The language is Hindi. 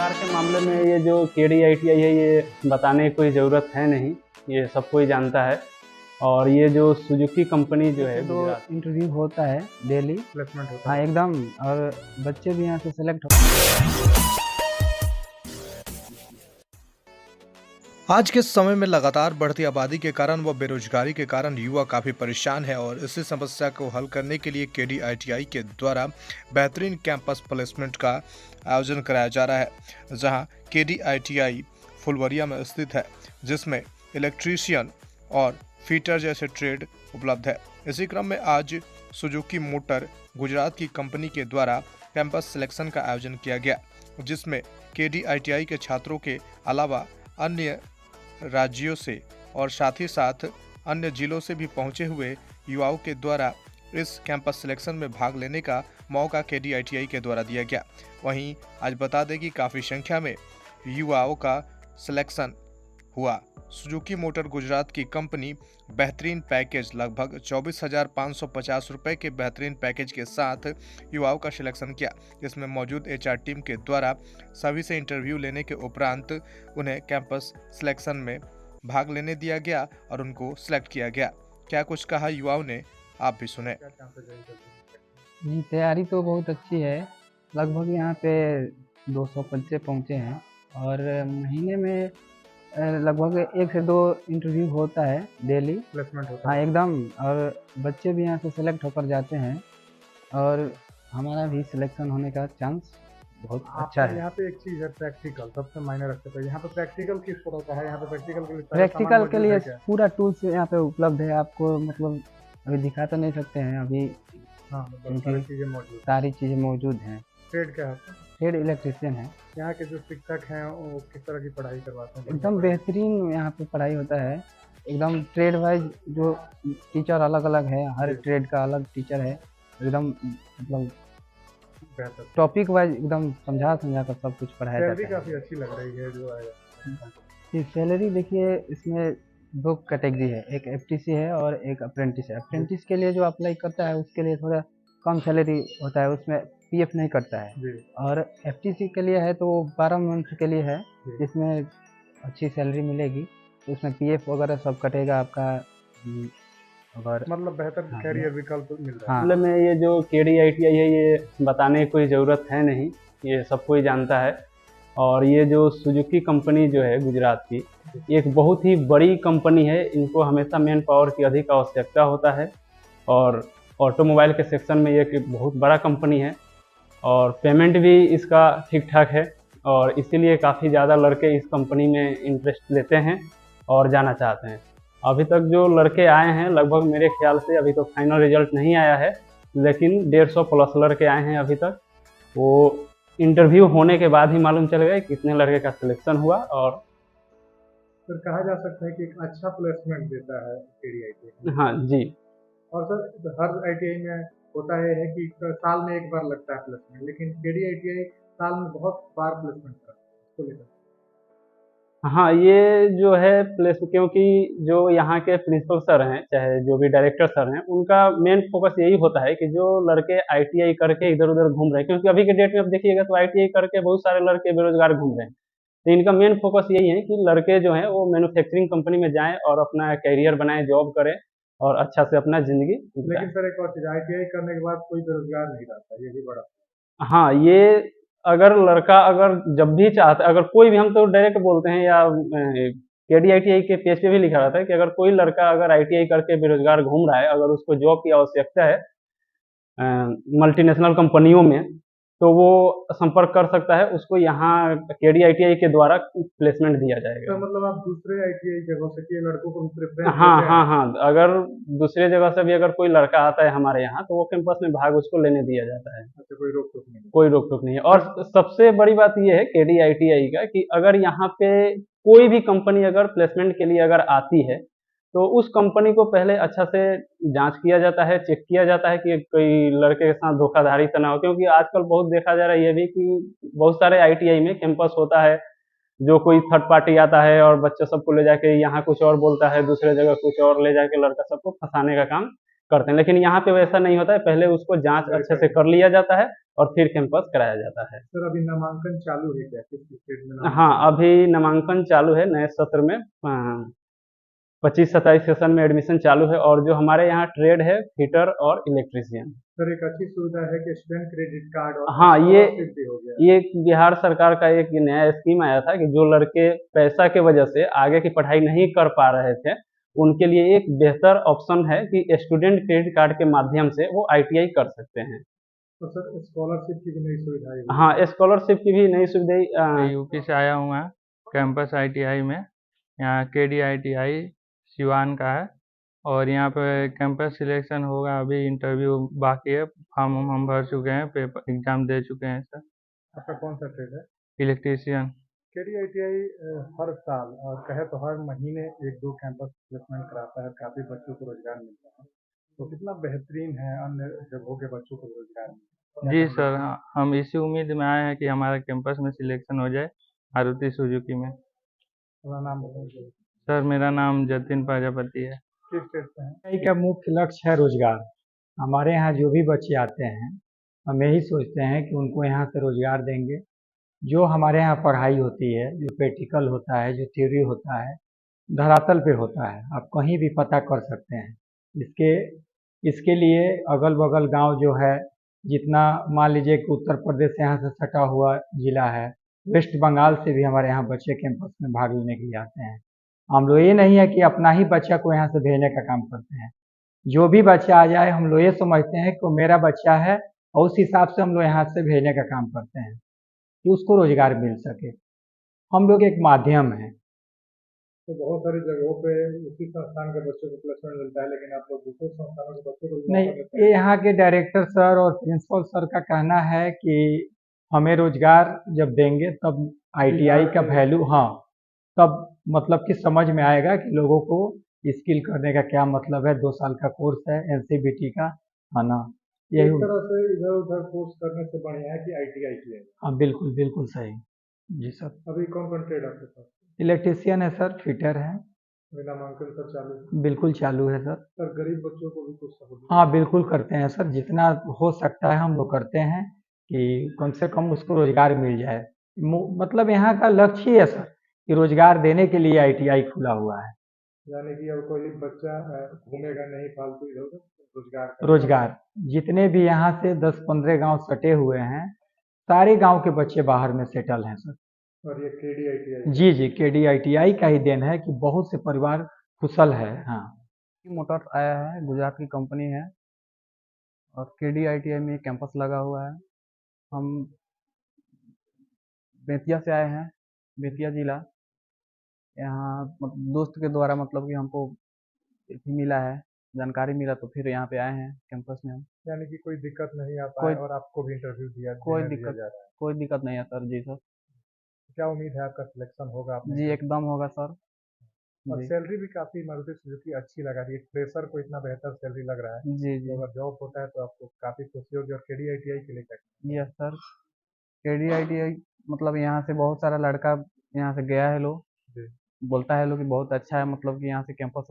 रोजगार के मामले में ये जो KD-ITI है ये बताने की कोई ज़रूरत है नहीं, ये सब कोई जानता है। और ये जो सुजुकी कंपनी जो है तो गुजरात इंटरव्यू होता है डेली, प्लेसमेंट होता हाँ है। एकदम, और बच्चे भी यहाँ से सेलेक्ट हो। आज के समय में लगातार बढ़ती आबादी के कारण व बेरोजगारी के कारण युवा काफ़ी परेशान है और इसी समस्या को हल करने के लिए KD-ITI के द्वारा बेहतरीन कैंपस प्लेसमेंट का आयोजन कराया जा रहा है, जहां KD-ITI फुलवरिया में स्थित है, जिसमें इलेक्ट्रीशियन और फिटर जैसे ट्रेड उपलब्ध है। इसी क्रम में आज सुजुकी मोटर गुजरात की कंपनी के द्वारा कैंपस सिलेक्शन का आयोजन किया गया, जिसमें KD-ITI के छात्रों के अलावा अन्य राज्यों से और साथ ही साथ अन्य जिलों से भी पहुंचे हुए युवाओं के द्वारा इस कैंपस सिलेक्शन में भाग लेने का मौका KD-ITI के द्वारा दिया गया। वहीं आज बता दें कि काफ़ी संख्या में युवाओं का सिलेक्शन हुआ। सुजुकी मोटर गुजरात की कंपनी बेहतरीन पैकेज लगभग 24,550 रुपये के बेहतरीन पैकेज के साथ युवाओं का सिलेक्शन किया, जिसमें मौजूद HR टीम के द्वारा सभी से इंटरव्यू लेने के उपरांत उन्हें कैंपस सिलेक्शन में भाग लेने दिया गया और उनको सिलेक्ट किया गया। क्या कुछ कहा युवाओं ने, आप भी सुने। क्या चांसेस है इनके? जी, तैयारी तो बहुत अच्छी है। लगभग यहाँ पे 200 बच्चे पहुँचे हैं और महीने में लगभग 1 से 2 इंटरव्यू होता है डेली, प्लेसमेंट होता हाँ है। एकदम, और बच्चे भी यहाँ से सेलेक्ट होकर जाते हैं और हमारा भी सिलेक्शन होने का चांस बहुत अच्छा है। यहाँ पे एक चीज है, प्रैक्टिकल सबसे मायने रखते हैं। यहाँ पे प्रैक्टिकल किस तरह का है? यहाँ पे प्रैक्टिकल के लिए सारे सामान प्रैक्टिकल के मौजूद लिए है क्या? पूरा टूल्स यहाँ पे उपलब्ध है आपको, मतलब अभी दिखा तो नहीं सकते हैं अभी, हाँ, मतलब सारी चीजें मौजूद हैं। सारी चीज़ें मौजूद हैं। ट्रेड क्या है आपका? ट्रेड इलेक्ट्रीशियन है। यहाँ के जो शिक्षक हैं वो किस तरह की पढ़ाई करवाते हैं? एकदम बेहतरीन यहाँ पे पढ़ाई होता है, एकदम ट्रेड वाइज जो टीचर अलग अलग है, हर जी। ट्रेड का अलग टीचर है, एकदम मतलब बेहतर। टॉपिक वाइज एकदम समझा कर सब कुछ पढ़ाया सैलरी जाता है। काफी अच्छी लग रही है जो आएगा। ये सैलरी देखिए, इसमें 2 कैटेगरी है, एक FTC है और एक अप्रेंटिस है। अप्रेंटिस के लिए जो अप्लाई करता है उसके लिए थोड़ा कम सैलरी होता है, उसमें PF नहीं कटता है। जी। और FTC के लिए है तो 12 मंथ के लिए है, जी। जिसमें अच्छी सैलरी मिलेगी, तो उसमें PF वगैरह सब कटेगा आपका। और मतलब बेहतर हाँ, कैरियर विकल्प मिल रहा है। हाँ, मामले में ये जो KD-ITI है ये बताने की कोई ज़रूरत है नहीं, ये सब कोई जानता है। और ये जो सुजुकी कंपनी जो है गुजरात की, एक बहुत ही बड़ी कंपनी है। इनको हमेशा मैन पावर की अधिक आवश्यकता होता है और ऑटोमोबाइल के सेक्शन में ये एक बहुत बड़ा कंपनी है और पेमेंट भी इसका ठीक ठाक है और इसीलिए काफ़ी ज़्यादा लड़के इस कंपनी में इंटरेस्ट लेते हैं और जाना चाहते हैं। अभी तक जो लड़के आए हैं लगभग मेरे ख्याल से अभी तो फाइनल रिजल्ट नहीं आया है, लेकिन 150 प्लस लड़के आए हैं अभी तक। वो इंटरव्यू होने के बाद ही मालूम चलेगा कितने लड़के का सिलेक्शन हुआ। और सर कहा जा सकता है कि एक अच्छा प्लेसमेंट देता है KD-ITI। हाँ जी, और सर हर ITI में होता है कि साल में एक बार लगता है प्लेसमेंट, लेकिन KD-ITI साल में बहुत बार प्लेसमेंट करता है, इसको लेकर। हाँ ये जो है प्लेस, क्योंकि जो यहाँ के प्रिंसिपल सर हैं चाहे जो भी डायरेक्टर सर हैं, उनका मेन फोकस यही होता है कि जो लड़के ITI करके इधर उधर घूम रहे हैं, क्योंकि अभी के डेट में आप देखिएगा तो ITI करके बहुत सारे लड़के बेरोजगार घूम रहे हैं। तो इनका मेन फोकस यही है कि लड़के जो हैं वो मैन्युफैक्चरिंग कंपनी में जाएं और अपना कैरियर बनाएं, जॉब करें और अच्छा से अपना ज़िंदगी लेकिन बिताएं। सर एक और चीज़, ITI करने के बाद कोई बेरोजगार नहीं रहता, ये भी बड़ा। हाँ, ये अगर लड़का अगर जब भी चाहता है, अगर कोई भी, हम तो डायरेक्ट बोलते हैं या KD-ITI के पेज पे भी लिखा रहता है कि अगर कोई लड़का अगर ITI करके बेरोजगार घूम रहा है, अगर उसको जॉब की आवश्यकता है मल्टीनेशनल कंपनियों में, तो वो संपर्क कर सकता है, उसको यहाँ KD-ITI के द्वारा प्लेसमेंट दिया तो जाएगा। मतलब आप दूसरे ITI जगहों से कि लड़कों को भी प्रेफरेंस हाँ देते हाँ हैं? हाँ, अगर दूसरे जगह से भी अगर कोई लड़का आता है हमारे यहाँ तो वो कैंपस में भाग उसको लेने दिया जाता है, अच्छा, कोई रोक टोक नहीं? कोई रोक टोक नहीं है। और सबसे बड़ी बात ये है KD-ITI का कि अगर यहाँ पे कोई भी कंपनी अगर प्लेसमेंट के लिए अगर आती है तो उस कंपनी को पहले अच्छा से जांच किया जाता है, चेक किया जाता है कि कोई लड़के के साथ धोखाधड़ी तो ना हो, क्योंकि आजकल बहुत देखा जा रहा है ये भी कि बहुत सारे ITI में कैंपस होता है, जो कोई थर्ड पार्टी आता है और बच्चे सबको ले जाके यहाँ कुछ और बोलता है, दूसरे जगह कुछ और ले जाके लड़का सबको फंसाने का काम करते हैं, लेकिन यहाँ पे वैसा नहीं होता है। पहले उसको जांच अच्छे से कर लिया जाता है और फिर कैंपस कराया जाता है। सर अभी नामांकन चालू है क्या, किस स्टेट में नामांकन? हाँ, अभी नामांकन चालू है नए सत्र में। 25-27 सेशन में एडमिशन चालू है। और जो हमारे यहाँ ट्रेड है फिटर और इलेक्ट्रीशियन। सर एक अच्छी सुविधा है कि स्टूडेंट क्रेडिट कार्ड और हाँ, स्कॉलरशिप भी हो गया। ये बिहार सरकार का एक नया स्कीम आया था कि जो लड़के पैसा के वजह से आगे की पढ़ाई नहीं कर पा रहे थे, उनके लिए एक बेहतर ऑप्शन है कि स्टूडेंट क्रेडिट कार्ड के माध्यम से वो ITI कर सकते हैं। तो सर स्कॉलरशिप की भी नई सुविधा है? हाँ, स्कॉलरशिप की भी नई सुविधा। यूपी से आया हूँ मैं कैंपस ITI में। यहाँ KD ITI सिवान का है और यहाँ पे कैंपस सिलेक्शन होगा। अभी इंटरव्यू बाकी है, फॉर्म हम भर चुके हैं, पेपर एग्जाम दे चुके हैं सर। आपका कौन सा ट्रेड है? इलेक्ट्रीशियन। KD ITI हर साल और कहे तो हर महीने 1-2 कैंपस प्लेसमेंट कराता है, काफ़ी बच्चों को रोजगार मिलता है। तो कितना बेहतरीन है अन्य जगहों के बच्चों को रोजगार मिलता है। जी सर, हम इसी उम्मीद में आए हैं कि हमारा कैंपस में सिलेक्शन हो जाए मारुति सुजुकी में। अपना नाम बताइए। सर मेरा नाम जतिन प्रजापति है। किस स्टेट से हैं? पढ़ाई का मुख्य लक्ष्य है रोजगार। हमारे यहाँ जो भी बच्चे आते हैं, हम यही सोचते हैं कि उनको यहाँ से रोजगार देंगे। जो हमारे यहाँ पढ़ाई होती है, जो प्रैक्टिकल होता है, जो थ्योरी होता है, धरातल पे होता है। आप कहीं भी पता कर सकते हैं। इसके लिए अगल बगल गांव जो है, जितना मान लीजिए कि उत्तर प्रदेश यहाँ से सटा हुआ जिला है, वेस्ट बंगाल से भी हमारे यहाँ बच्चे कैंपस में भाग लेने के लिए आते हैं। हम लोग ये नहीं है कि अपना ही बच्चा को यहाँ से भेजने का काम करते हैं। जो भी बच्चा आ जाए, हम लोग ये समझते हैं कि वो मेरा बच्चा है और उस हिसाब से हम लोग यहाँ से भेजने का काम करते हैं कि उसको रोजगार मिल सके। हम लोग एक माध्यम है। तो बहुत सारी जगहों पे उसी संस्थान के बच्चों को प्लेसमेंट मिलता है, लेकिन आप लोग दूसरे संस्थानों के बच्चों को भी नहीं, मौका देते हैं। ये यहाँ के डायरेक्टर सर और प्रिंसिपल सर का कहना है कि हमें रोजगार जब देंगे तब ITI का वैल्यू, हाँ, तब मतलब कि समझ में आएगा कि लोगों को स्किल करने का क्या मतलब है। 2 साल का कोर्स है NCVT का, है ना। इस यही, तरह से इधर उधर कोर्स करने से बढ़िया है कि ITI किया। हाँ, बिल्कुल बिल्कुल सही। जी सर। अभी कौन कौन ट्रेड आपके पास? इलेक्ट्रीशियन है सर, फिटर है। अभी नामांकन सब चालू है? बिल्कुल चालू है सर। सर गरीब बच्चों को भी कुछ सहूलियत? हाँ, बिल्कुल करते हैं सर, जितना हो सकता है हम लोग करते हैं कि कम से कम उसको रोजगार मिल जाए। मतलब यहाँ का लक्ष्य ही है सर कि रोजगार देने के लिए ITI खुला हुआ है। यानी कि अब कोई बच्चा घूमेगा नहीं फालतू इधर उधर, रोजगार जितने भी यहाँ से 10-15 गांव सटे हुए हैं, सारे गांव के बच्चे बाहर में सेटल हैं सर। और ये KD ITI जी जी, KD ITI का ही देन है कि बहुत से परिवार कुशल है। हाँ, मोटर्स आया है, गुजरात की कंपनी है और KD ITI में कैंपस लगा हुआ है। हम बेतिया से आए हैं, बेतिया जिला। यहाँ दोस्त के द्वारा मतलब कि हमको मिला है, जानकारी मिला तो फिर यहाँ पे आए हैं कैंपस में हम। यानी कि कोई दिक्कत नहीं आता है कोई और आपको भी इंटरव्यू दिया कोई देने दिया दिक्कत जा रहा है। कोई दिक्कत नहीं है सर। जी सर। क्या उम्मीद है आपका सिलेक्शन होगा आपने? जी एकदम होगा सर। और जी सैलरी भी काफ़ी मारुति सुजुकी अच्छी लगा रही है। फ्रेशर को इतना बेहतर सैलरी लग रहा है। जी तो जी अगर जॉब होता है तो आपको काफ़ी खुशी होगी। और KD ITI के लिए क्या? Yes sir. KD ITI मतलब यहाँ से बहुत सारा लड़का यहाँ से गया है लोग, जी। बोलता है लोग कि बहुत अच्छा है, मतलब कि यहाँ से कैंपस